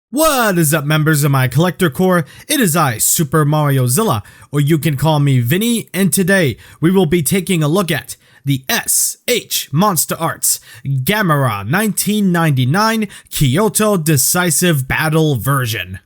What is up, members of my collector corps? It is I, Super Mario Zilla, or you can call me Vinny, and today we will be taking a look at the SHMonsterArts Gamera 1999 Kyoto Decisive Battle version.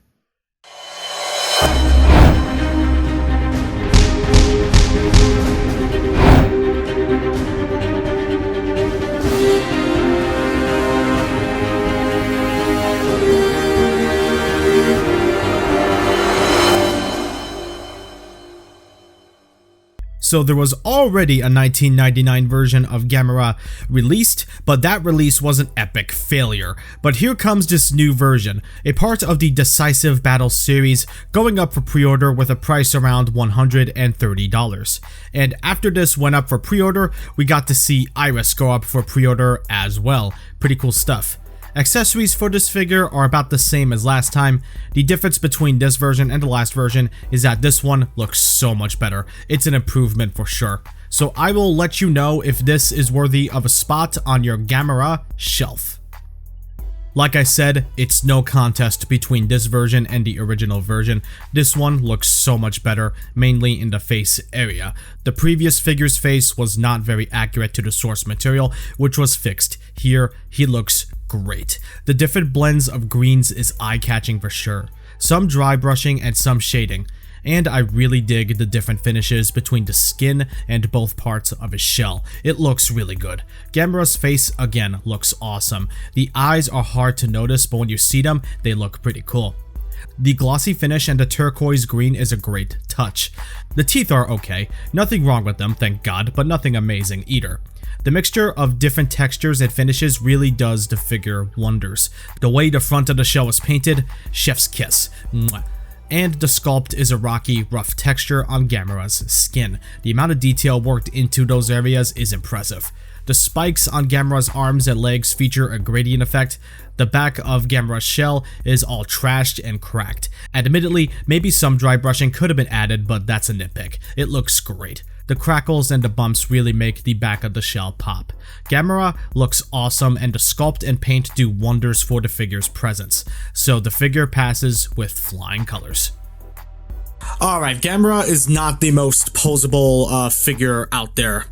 So there was already a 1999 version of Gamera released, but that release was an epic failure. But here comes this new version, a part of the Decisive Battle series, going up for pre-order with a price around $130. And after this went up for pre-order, we got to see Iris go up for pre-order as well. Pretty cool stuff. Accessories for this figure are about the same as last time. The difference between this version and the last version is that this one looks so much better. It's an improvement for sure. So I will let you know if this is worthy of a spot on your Gamera shelf. Like I said, it's no contest between this version and the original version. This one looks so much better, mainly in the face area. The previous figure's face was not very accurate to the source material, which was fixed. Here, he looks great. The different blends of greens is eye-catching for sure. Some dry brushing and some shading. And I really dig the different finishes between the skin and both parts of his shell. It looks really good. Gamera's face, again, looks awesome. The eyes are hard to notice, but when you see them, they look pretty cool. The glossy finish and the turquoise green is a great touch. The teeth are okay, nothing wrong with them, thank God, but nothing amazing either. The mixture of different textures and finishes really does the figure wonders. The way the front of the shell is painted, chef's kiss. Mwah. And the sculpt is a rocky, rough texture on Gamera's skin. The amount of detail worked into those areas is impressive. The spikes on Gamera's arms and legs feature a gradient effect. The back of Gamera's shell is all trashed and cracked. Admittedly, maybe some dry brushing could have been added, but that's a nitpick. It looks great. The crackles and the bumps really make the back of the shell pop. Gamera looks awesome, and the sculpt and paint do wonders for the figure's presence. So the figure passes with flying colors. Alright, Gamera is not the most posable figure out there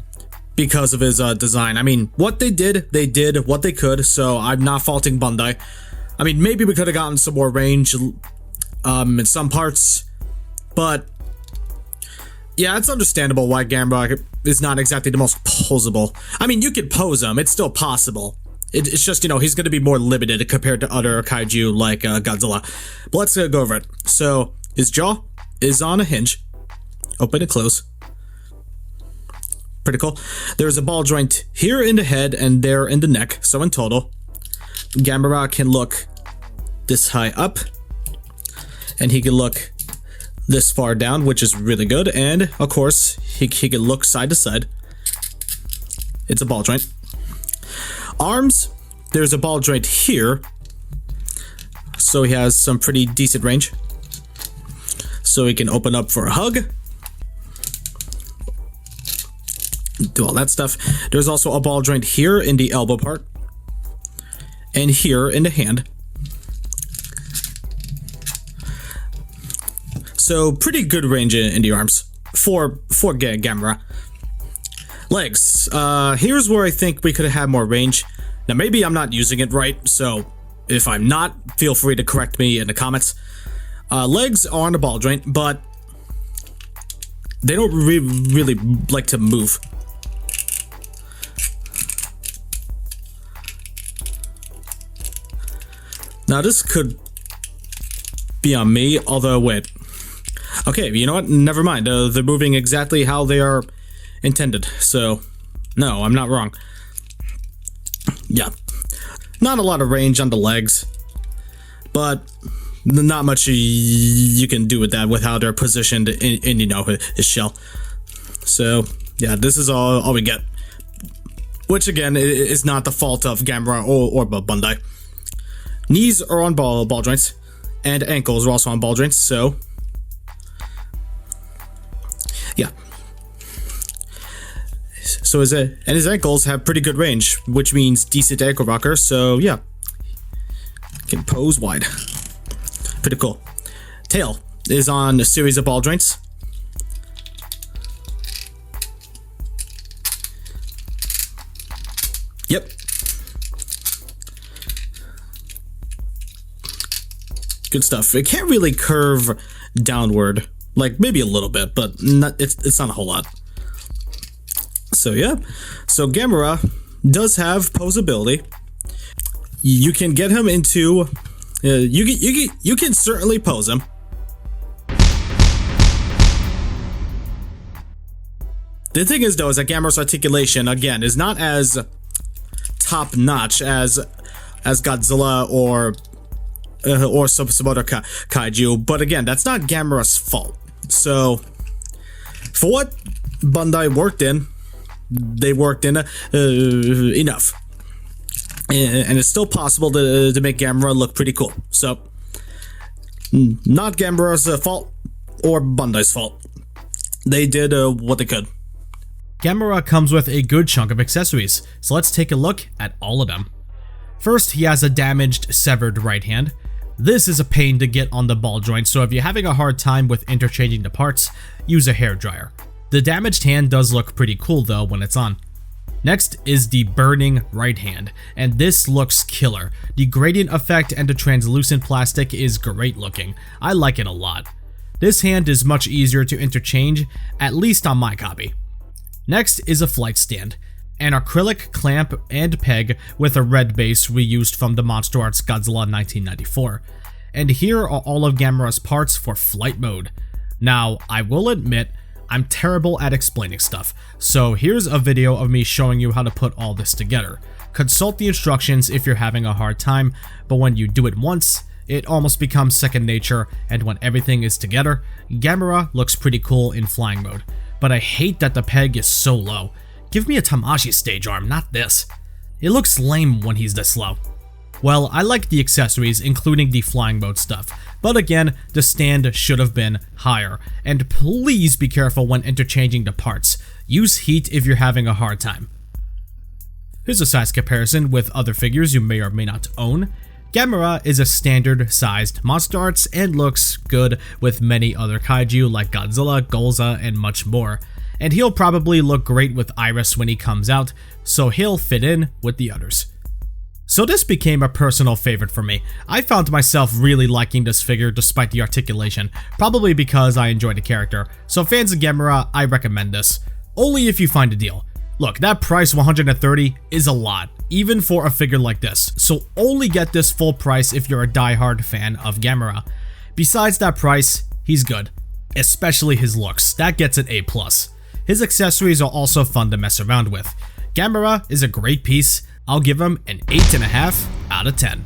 because of his design. I mean, what they did what they could, so I'm not faulting Bandai. I mean, maybe we could have gotten some more range in some parts, but yeah, it's understandable why Gamera is not exactly the most posable. I mean, you could pose him, it's still possible. It's just, you know, he's going to be more limited compared to other kaiju like Godzilla. But let's go over it. So, his jaw is on a hinge. Open and close. Pretty cool. There's a ball joint here in the head and there in the neck. So in total, Gamera can look this high up. And he can look this far down, which is really good, and of course he can look side to side. It's a ball joint. Arms, there's a ball joint here, so he has some pretty decent range, so he can open up for a hug, do all that stuff. There's also a ball joint here in the elbow part and here in the hand. So pretty good range in the arms for Gamera. Legs. Here's where I think we could have had more range. Now maybe I'm not using it right, so if I'm not, feel free to correct me in the comments. Legs are on the ball joint, but they don't really like to move. Now this could be on me, although wait. Okay, you know what? Never mind. They're moving exactly how they are intended. So, no, I'm not wrong. Yeah. Not a lot of range on the legs. But not much you can do with that with how they're positioned in you know, his shell. So, yeah, this is all we get. Which, again, is not the fault of Gamera or Bandai. Knees are on ball joints. And ankles are also on ball joints, so yeah. So his ankles have pretty good range, which means decent ankle rocker, so yeah. Can pose wide. Pretty cool. Tail is on a series of ball joints. Yep. Good stuff. It can't really curve downward, like maybe a little bit, but it's not a whole lot. So yeah, so Gamera does have posability. You can get him into, you can certainly pose him. The thing is though, is that Gamera's articulation again is not as top notch as Godzilla or some other kaiju, but again, that's not Gamera's fault. So for what Bandai worked in, they worked in enough, and it's still possible to make Gamera look pretty cool. So not Gamera's fault or Bandai's fault. They did what they could. Gamera comes with a good chunk of accessories, so let's take a look at all of them. First, he has a damaged, severed right hand. This is a pain to get on the ball joint, so if you're having a hard time with interchanging the parts, use a hairdryer. The damaged hand does look pretty cool though when it's on. Next is the burning right hand, and this looks killer. The gradient effect and the translucent plastic is great looking. I like it a lot. This hand is much easier to interchange, at least on my copy. Next is a flight stand, an acrylic clamp and peg with a red base reused from the MonsterArts Godzilla 1994. And here are all of Gamera's parts for flight mode. Now, I will admit, I'm terrible at explaining stuff, so here's a video of me showing you how to put all this together. Consult the instructions if you're having a hard time, but when you do it once, it almost becomes second nature, and when everything is together, Gamera looks pretty cool in flying mode. But I hate that the peg is so low. Give me a Tamashi stage arm, not this. It looks lame when he's this low. Well, I like the accessories, including the flying mode stuff, but again, the stand should have been higher. And please be careful when interchanging the parts. Use heat if you're having a hard time. Here's a size comparison with other figures you may or may not own. Gamera is a standard sized MonsterArts and looks good with many other kaiju like Godzilla, Golza, and much more. And he'll probably look great with Iris when he comes out, so he'll fit in with the others. So this became a personal favorite for me. I found myself really liking this figure despite the articulation, probably because I enjoy the character. So fans of Gamera, I recommend this. Only if you find a deal. Look, that price $130 is a lot, even for a figure like this, so only get this full price if you're a diehard fan of Gamera. Besides that price, he's good, especially his looks, that gets an A+. His accessories are also fun to mess around with. Gamera is a great piece, I'll give him an 8.5 out of 10.